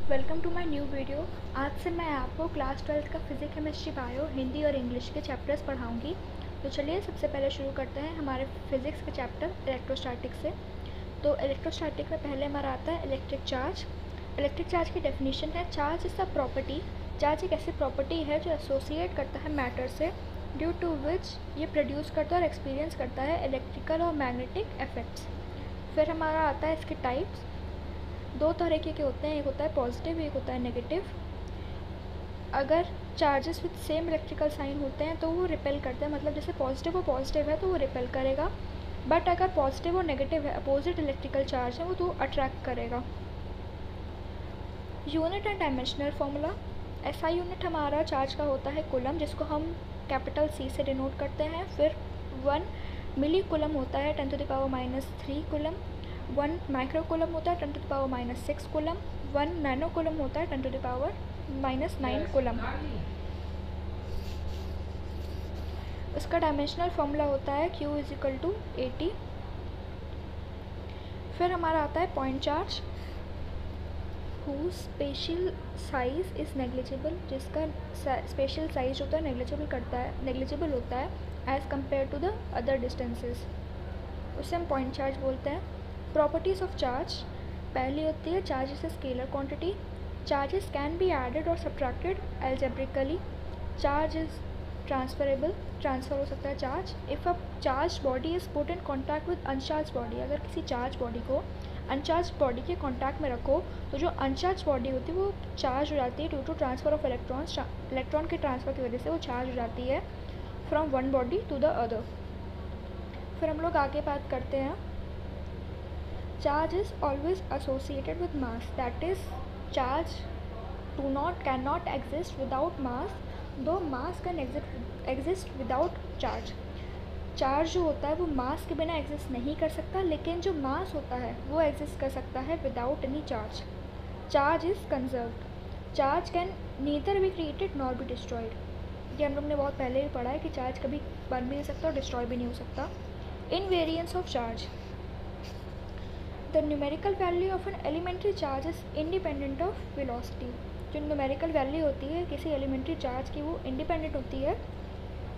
Welcome to my new video. आज से मैं आपको क्लास 12th का फिजिक्स केमिस्ट्री बायो हिंदी और इंग्लिश के चैप्टर्स पढ़ाऊंगी। तो चलिए सबसे पहले शुरू करते हैं हमारे फिजिक्स के चैप्टर इलेक्ट्रोस्टैटिक से। तो इलेक्ट्रोस्टैटिक में पहले हमारा आता है इलेक्ट्रिक चार्ज। इलेक्ट्रिक चार्ज की डेफिनेशन है charge is a property. Charge एक ऐसी प्रॉपर्टी है जो एसोसिएट करता है मैटर से, ड्यू टू विच ये प्रोड्यूस करता है और एक्सपीरियंस करता है इलेक्ट्रिकल और मैग्नेटिक इफेक्ट्स। फिर हमारा आता है इसके टाइप्स। दो तरह के होते हैं, एक होता है पॉजिटिव, एक होता है नेगेटिव। अगर charges with same electrical sign होते हैं तो वो रिपेल करते हैं, मतलब जैसे पॉजिटिव और पॉजिटिव है तो वो रिपेल करेगा, बट अगर पॉजिटिव और नेगेटिव है, अपोजिट इलेक्ट्रिकल चार्ज है, वो तो अट्रैक्ट करेगा। Unit and dimensional formula. ऐसा यूनिट हमारा चार्ज का होता है कूलम, जिसको हम कैपिटल C से डिनोट करते हैं। फिर 1 मिली कूलम होता है 10⁻³ कूलम। 1 माइक्रो कूलम होता है 10⁻�6 कूलम। 1 नैनो कूलम होता है 10⁻⁹ कूलम। इसका डायमेंशनल फार्मूला होता है Q = 80। फिर हमारा आता है point charge, whose special size is negligible, जिसका स्पेशल साइज होता है नेग्लिजिबल होता है as compared to the other distances, उसे हम पॉइंट चार्ज बोलते हैं। Properties of charge. पहली होती है charge is a scalar quantity. Charges can be added और subtracted algebraically. Charge is transferable, transfer हो सकता है charge. If a charge body is put in contact with uncharged body, अगर किसी चार्ज बॉडी को अनचार्ज बॉडी के contact में रखो तो जो अनचार्ज बॉडी होती है वो चार्ज हो जाती है due to transfer of electrons. Electron के ट्रांसफ़र की वजह से वो चार्ज हो जाती है from one body to the other. फिर हम लोग आगे बात करते हैं, charge is always associated with mass, that is charge can not exist without mass, though mass can exist without charge. Charge जो होता है वो मास के बिना एग्जिस्ट नहीं कर सकता, लेकिन जो मास होता है वो एग्जिस्ट कर सकता है without any charge. Charge is conserved. Charge can neither be created nor be destroyed. ये हम लोग ने बहुत पहले भी पढ़ा है कि चार्ज कभी बन भी नहीं सकता और डिस्ट्रॉय भी नहीं हो सकता। Invariance of charge. The numerical value of an elementary charge is independent of velocity. जो न्यूमेरिकल वैल्यू होती है किसी एलिमेंट्री चार्ज की वो इंडिपेंडेंट होती है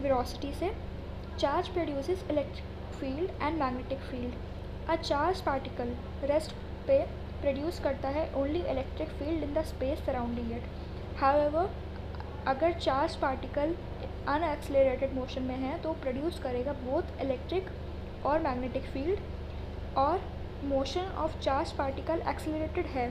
वेलोसिटी से। Charge produces electric field and magnetic field. A charge particle rest पे प्रोड्यूस करता है only electric field in the space surrounding it. However अगर चार्ज पार्टिकल अनएक्सेलरेटेड मोशन में है तो प्रोड्यूस करेगा बोथ इलेक्ट्रिक और मैग्नेटिक फील्ड। और motion of charge particle accelerated है,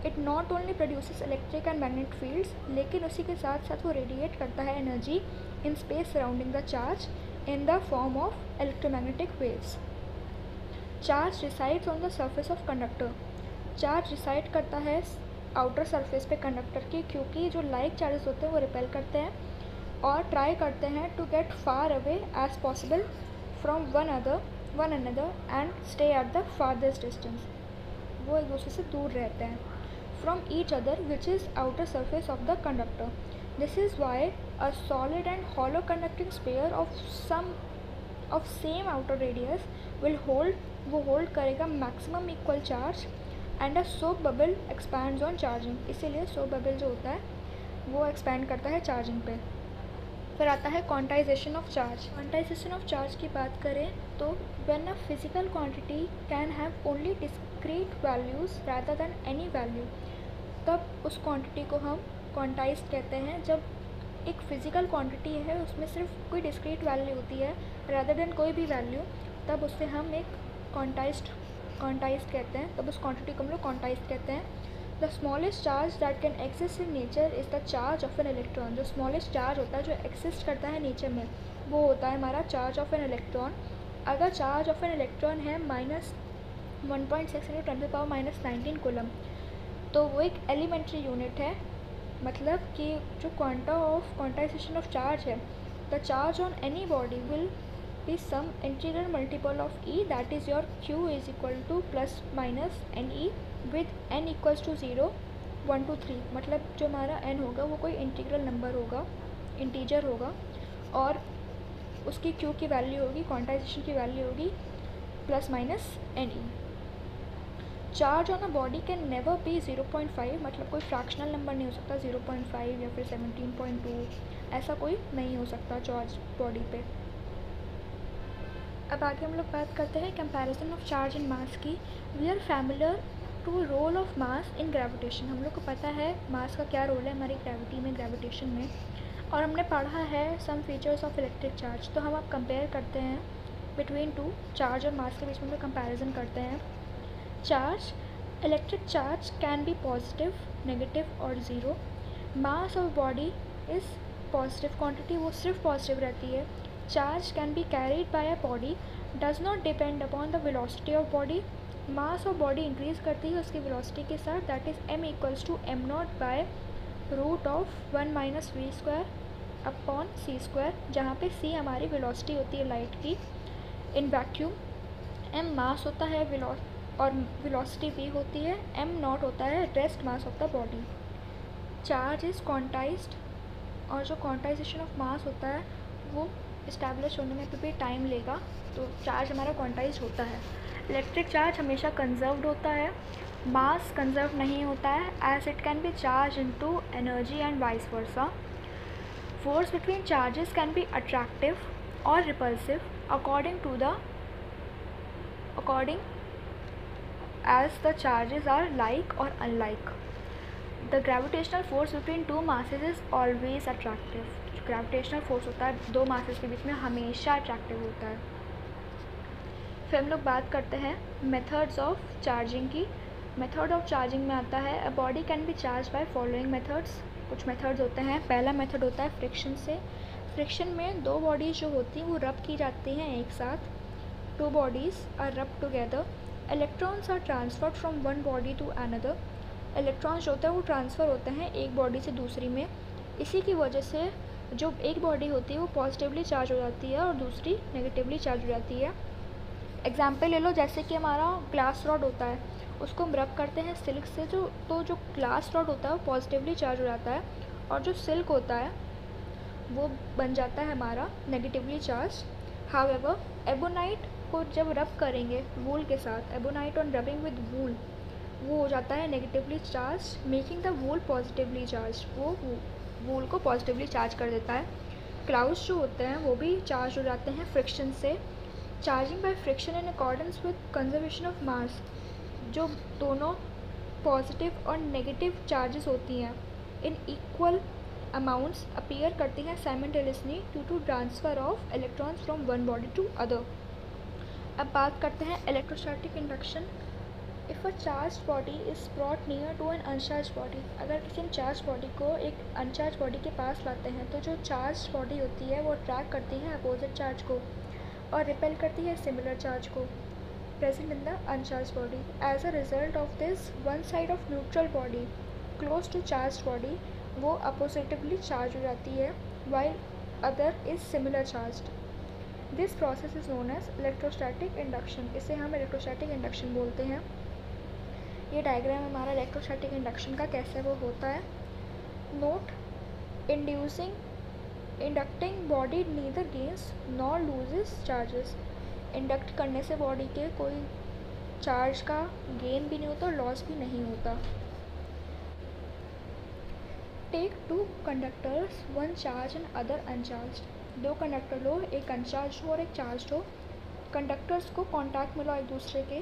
it not only produces electric and magnetic fields, लेकिन उसी के साथ साथ वो रेडिएट करता है energy in space surrounding the charge in the form of electromagnetic waves. Charge resides on the surface of conductor. Charge reside करता है आउटर सरफेस पे कंडक्टर के, क्योंकि जो लाइक चार्जेस होते हैं वो रिपेल करते हैं और ट्राई करते हैं to get far away as possible from one another and stay at the farthest distance. वो एक दूसरे से दूर रहते हैं from each other which is outer surface of the conductor. This is why a solid and hollow conducting sphere of same outer radius will hold करेगा maximum equal charge and a soap bubble expands on charging. इसीलिए soap bubble जो होता है वो expand करता है charging पे। फिर आता है quantization of charge. Quantization of charge की बात करें तो when a physical quantity can have only discrete values rather than any value, तब उस क्वांटिटी को हम क्वांटाइज्ड कहते हैं। जब एक फिजिकल क्वांटिटी है उसमें सिर्फ कोई डिस्क्रीट वैल्यू होती है रादर दैन कोई भी वैल्यू, तब उससे हम एक क्वांटाइज्ड कहते हैं, तब उस क्वांटिटी को हम लोग क्वांटाइज्ड कहते हैं। The smallest charge that can exist in nature is the charge of an electron. जो स्मॉलेस्ट चार्ज होता है जो एग्जिस्ट करता है नेचर में वो होता है हमारा चार्ज ऑफ एन इलेक्ट्रॉन। अगर चार्ज ऑफ एन इलेक्ट्रॉन है -1.6 × 10⁻⁹ कूलम, तो वो एक एलिमेंट्री यूनिट है, मतलब कि जो क्वांटाइजेशन ऑफ चार्ज है, the charge on any body will be some integral multiple of E, that is your Q = ±NE with n = 0, 1 to 3। मतलब जो हमारा n होगा वो कोई इंटीग्रल नंबर होगा, इंटीजर होगा, और उसकी Q की वैल्यू होगी, क्वांटाइजेशन की वैल्यू होगी ±NE। Charge on a body can never be 0.5, मतलब कोई फ्रैक्शनल नंबर नहीं हो सकता 0.5 या फिर 17.2, ऐसा कोई नहीं हो सकता चार्ज बॉडी पे। अब आगे हम लोग बात करते हैं comparison of charge and mass की। We are familiar to role of mass in gravitation. हम लोग को पता है मास का क्या रोल है हमारी ग्रेविटी में, ग्रेविटेशन में, और हमने पढ़ा है some features of electric charge. तो हम अब कंपेयर करते हैं बिटवीन टू, चार्ज और मास के बीच में हम लोग कंपेरिजन करते हैं। Charge, electric charge can be positive, negative और zero. Mass of body is positive quantity, वो सिर्फ पॉजिटिव रहती है। Charge can be carried by a body, does not depend upon the velocity of body. Mass of body increase करती है उसकी velocity के साथ, that is m equals to m not by root of 1 minus V square upon C square, जहाँ पे c हमारी velocity होती है लाइट की इन वैक्यूम, m मास होता है और वेलोसिटी v होती है, m नॉट होता है rest mass of the body. Charge is quantized, और जो क्वांटाइजेशन ऑफ मास होता है वो इस्टेब्लिश होने में भी टाइम लेगा, तो चार्ज हमारा क्वांटाइज होता है। इलेक्ट्रिक चार्ज हमेशा कंजर्व्ड होता है, मास कंजर्व नहीं होता है, as it can be charge into energy and vice versa. Force between charges can be attractive और repulsive according as the charges are like or unlike. The gravitational force between two masses is always attractive. जो gravitational force होता है दो masses के बीच में हमेशा attractive होता है। फिर हम लोग बात करते हैं मेथड्स ऑफ चार्जिंग की। मेथड ऑफ चार्जिंग में आता है a body can be charge by following methods. कुछ मेथड्स होते हैं। पहला मेथड होता है फ्रिक्शन से। फ्रिक्शन में दो बॉडीज़ जो होती हैं वो रब की जाती हैं एक साथ। Two bodies are rub together. Electrons are transferred from one body to another. Electrons जो होते हैं वो ट्रांसफ़र होते हैं एक बॉडी से दूसरी में। इसी की वजह से जो एक बॉडी होती है वो पॉजिटिवली चार्ज हो जाती है और दूसरी नेगेटिवली चार्ज हो जाती है। एग्जाम्पल ले लो, जैसे कि हमारा ग्लास रॉड होता है, उसको हम रब करते हैं सिल्क से, जो ग्लास रॉड होता है वो पॉजिटिवली चार्ज हो जाता है और जो सिल्क होता है वो बन जाता है हमारा नेगेटिवली चार्ज। हाउएवर एबोनाइट को जब रब करेंगे वूल के साथ, एबोनाइट ऑन रबिंग विद वूल, वो हो जाता है negatively charge, making the wool positively charge. वो वूल को पॉजिटिवली चार्ज कर देता है। क्लाउड्स जो होते हैं वो भी चार्ज हो जाते हैं फ्रिक्शन से। Charging by friction in accordance with conservation of mass, जो दोनों पॉजिटिव और नेगेटिव चार्जेस होती हैं इन इक्वल अमाउंट्स अपीयर करती हैं simultaneously due to transfer of electrons from one body to other. अब बात करते हैं electrostatic induction. If a charge body is brought near to an uncharged body, अगर किसी चार्ज बॉडी को एक अनचार्ज बॉडी के पास लाते हैं तो जो चार्ज बॉडी होती है वो अट्रैक्ट करती है अपोजिट चार्ज को और रिपेल करती है सिमिलर चार्ज को present in the uncharged body. As a result of this, one side of neutral body close to charge body वो अपोजिटिवली चार्ज हो जाती है while other is similar charged. This process is known as electrostatic induction. इसे हम electrostatic induction बोलते हैं। ये diagram हमारा इलेक्ट्रोस्टैटिक इंडक्शन का कैसे वो होता है। Note, inducting body neither gains nor loses charges. Induct करने से बॉडी के कोई चार्ज का गेन भी नहीं होता और लॉस भी नहीं होता। Take two conductors, one charge and other uncharged. दो कंडक्टर लो, एक अनचार्ज हो और एक चार्ज हो। कंडक्टर्स को कॉन्टैक्ट मिला एक दूसरे के,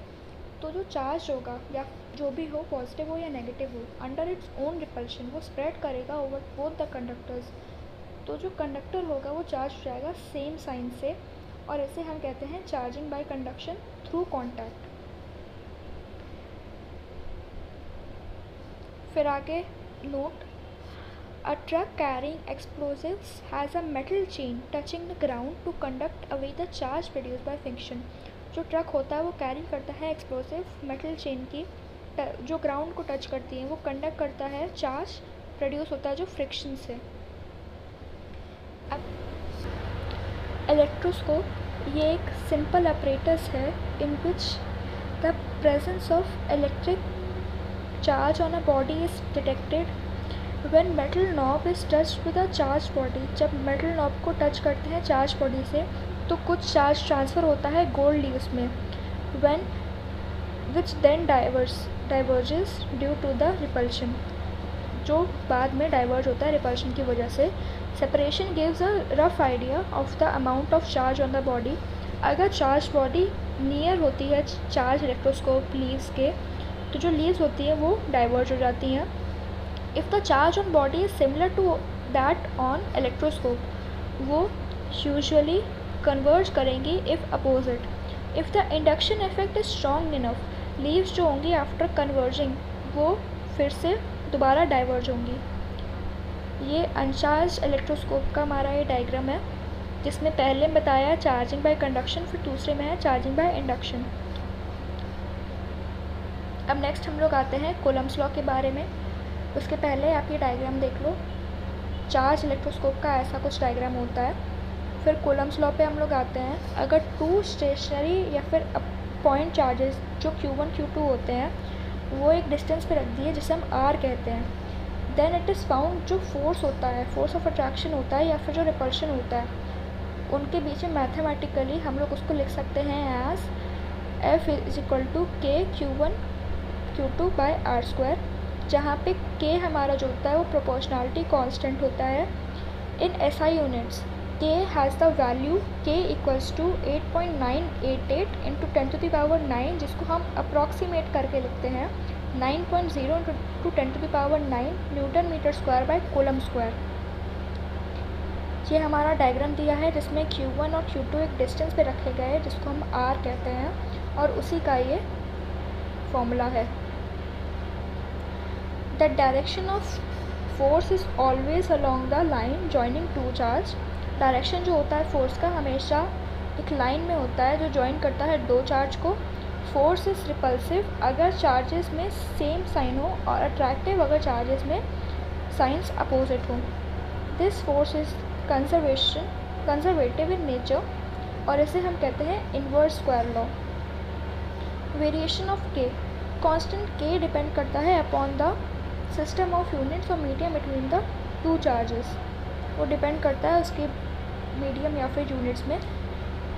तो जो चार्ज होगा या जो भी हो, पॉजिटिव हो या नेगेटिव हो, अंडर इट्स ओन रिपल्शन वो स्प्रेड करेगा ओवर बोथ द कंडक्टर्स। तो जो कंडक्टर होगा वो चार्ज हो जाएगा सेम साइन से, और इसे हम कहते हैं charging by conduction through contact. फिर आगे note, a truck carrying explosives has a metal chain touching the ground to conduct away the charge produced by friction। जो ट्रक होता है वो कैरी करता है एक्सप्लोसिव मेटल चेन की, जो ग्राउंड को टच करती है, वो कंडक्ट करता है चार्ज प्रोड्यूस होता है जो फ्रिक्शन से। अब इलेक्ट्रोस्कोप ये एक सिंपल apparatus है in which the presence of electric charge on a body is detected when metal knob is touched with a charged body। जब मेटल नॉब को टच करते हैं चार्ज बॉडी से तो कुछ चार्ज ट्रांसफ़र होता है गोल्ड लीव्स में। when which then diverges due to the repulsion, जो बाद में डाइवर्ज होता है रिपल्शन की वजह से। Separation gives a rough idea of the amount of charge on the body. अगर चार्ज बॉडी नियर होती है चार्ज इलेक्ट्रोस्कोप लीव्स के, तो जो लीव्स होती हैं वो डाइवर्ज हो जाती हैं। If the charge on body is similar to that on electroscope, वो यूजुअली कन्वर्ज करेंगी if opposite. If the induction effect is strong enough, leaves जो होंगी आफ्टर कन्वर्जिंग वो फिर से दोबारा डाइवर्ज होंगी। ये अनचार्ज इलेक्ट्रोस्कोप का हमारा ये डायग्राम है, जिसमें पहले बताया चार्जिंग बाय कंडक्शन, फिर दूसरे में है चार्जिंग बाय इंडक्शन। अब नेक्स्ट हम लोग आते हैं कूलम्ब्स लॉ के बारे में। उसके पहले आप ये डायग्राम देख लो। चार्ज इलेक्ट्रोस्कोप का ऐसा कुछ डायग्राम होता है। फिर कूलम्ब्स लॉ पे हम लोग आते हैं। अगर टू स्टेशनरी या फिर पॉइंट चार्जेस जो Q1 Q2 होते हैं वो एक डिस्टेंस पे रख दिए जिसे हम R कहते हैं, देन इट इज़ फाउंड जो फोर्स होता है, फोर्स ऑफ अट्रैक्शन होता है या फिर जो रिपल्शन होता है, उनके बीच में मैथमेटिकली हम लोग उसको लिख सकते हैं as F is equal to K Q1 Q2 by R², जहाँ पे K हमारा जो होता है वो प्रोपोर्शनलिटी कांस्टेंट होता है in SI units. K has the value K equals to 8.988 into 10⁹, जिसको हम अप्रॉक्सीमेट करके लिखते हैं 9.0 into 10⁹ newton metre square by coulomb square. ये हमारा डायग्राम दिया है जिसमें Q1 और Q2 एक डिस्टेंस पे रखे गए हैं जिसको हम R कहते हैं, और उसी का ये फॉर्मूला है। The direction of force is always along the line joining two charge. Direction जो होता है फोर्स का हमेशा एक लाइन में होता है जो जॉइन करता है दो चार्ज को। फोर्स इज़ रिपल्सिव अगर चार्जेस में सेम साइन हो, और अट्रैक्टिव अगर चार्जेस में साइंस अपोजिट हो। This force is conservative in nature, और इसे हम कहते हैं inverse square law. Variation of K, constant K depend करता है upon the system of units और medium between the two charges. वो डिपेंड करता है उसके मीडियम या फिर यूनिट्स में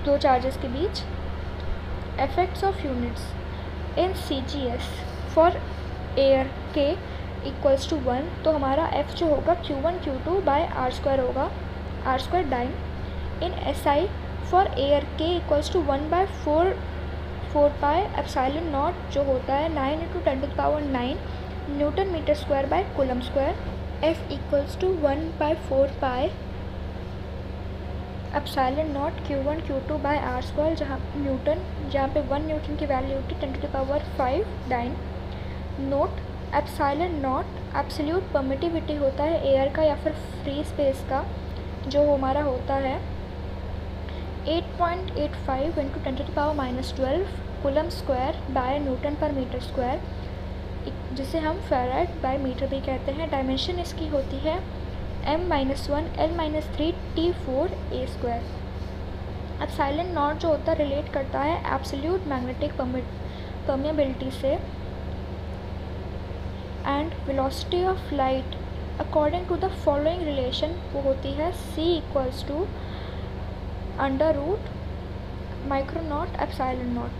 दो चार्जेस के बीच। Effects of units in CGS for air K equals to 1, तो हमारा F जो होगा Q1 Q2 बाय R² होगा, R² dyne. In SI for air K equals to 1/4 pi epsilon naught जो होता है 9 इंटू 10⁹ newton metre square by coulomb square. F equals to 1/4 pi epsilon naught Q1 Q2 by R², जहाँ पे 1 Newton की value होती है 10⁵ dyne. Note, epsilon naught absolute permittivity होता है एयर का या फिर फ्री स्पेस का, जो हमारा होता है 8.85 into 10⁻⁻12 coulomb square by Newton पर मीटर स्क्वायर, जिसे हम फेराड बाय मीटर भी कहते हैं। डायमेंशन इसकी होती है m-1 l-3 T4 A²। Epsilon naught जो होता है रिलेट करता है एब्सोल्यूट मैग्नेटिक परमिएबिलिटी से। And velocity of light according to the following relation वो होती है C equals to √ micro naught epsilon naught.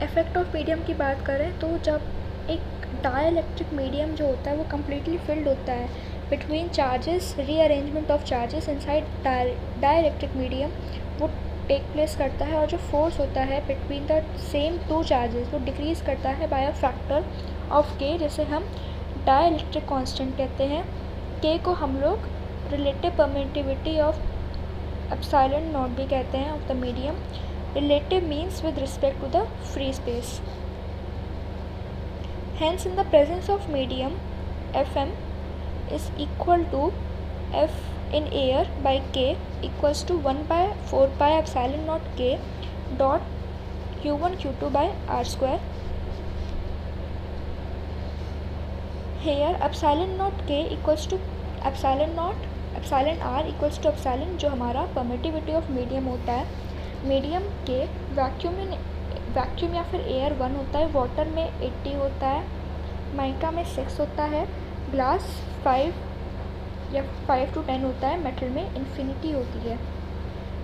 Effect of medium की बात करें तो जब एक डाइलेक्ट्रिक मीडियम जो होता है वो कम्प्लीटली फिल्ड होता है between charges, rearrangement of charges inside dielectric medium वो टेक प्लेस करता है, और जो फोर्स होता है between the same two charges वो डिक्रीज़ करता है by a factor of K, जिसे हम डाइलेक्ट्रिक कांस्टेंट कहते हैं। K को हम लोग relative permittivity of epsilon not भी कहते हैं of the medium. Relative means with respect to the free space. Hence, in the presence of medium, Fm is equal to F in air by K equals to 1/4 pi epsilon naught K dot Q1 Q2 by R². Here epsilon naught K equals to epsilon R equals to epsilon जो हमारा permittivity of medium होता है। Medium के vacuum या फिर air 1 होता है, water में 80 होता है, माइका में 6 होता है, ग्लास 5 या 5 to 10 होता है, मेटल में इन्फिनिटी होती है।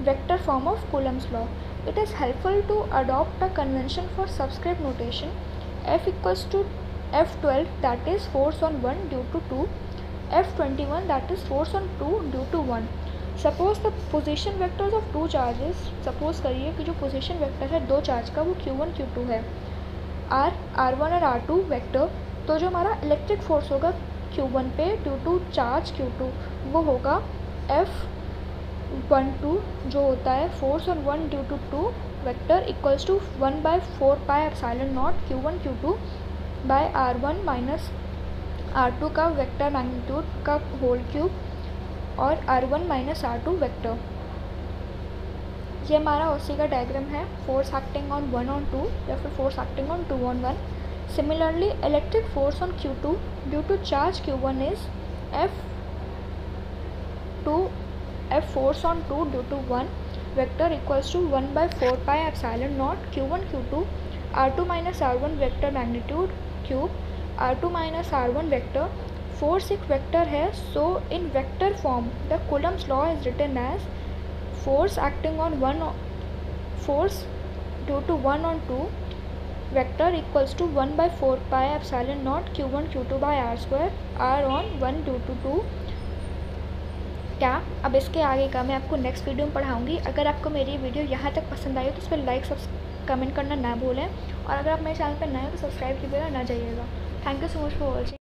vector form of Coulomb's law. It is helpful to adopt a convention for subscript notation. F equals to F12, that is force on 1 due to 2, F21, that is force on 2 due to 1. Suppose the position vectors of two charges, suppose करिए कि जो position vector है दो charge का वो Q1 Q2 है, R1 और R2 vector, तो जो हमारा इलेक्ट्रिक फोर्स होगा Q1 पे ड्यू टू चार्ज Q2 वो होगा F12 जो होता है force on 1 due to 2 vector equals to 1/4 pi epsilon naught Q1 Q2 by R1 minus R2 का वेक्टर मैग्नीट्यूड का होल क्यूब और R1 माइनस R2 वेक्टर। ये हमारा उसी का डायग्राम है, फोर्स एक्टिंग ऑन 1 ऑन 2 या फिर force acting on 2 on 1। Similarly electric force on Q2 due to charge Q1 is F force on 2 due to 1 vector equals to 1/4 pi epsilon naught Q1 Q2 R2 minus R1 vector magnitude cube R2 minus R1 vector. Force एक vector है, so in vector form the Coulomb's law is written as force acting on 1 force due to 1 on 2 vector equals to 1/4 pi epsilon naught Q1 Q2 by R² R on 1 due to 2। क्या अब इसके आगे का मैं आपको next video में पढ़ाऊँगी। अगर आपको मेरी वीडियो यहाँ तक पसंद आई हो तो इस पर लाइक कमेंट करना ना भूलें, और अगर आप मेरे चैनल पर नए हो तो सब्सक्राइब कीजिएगा ना जाइएगा। Thank you so much for watching.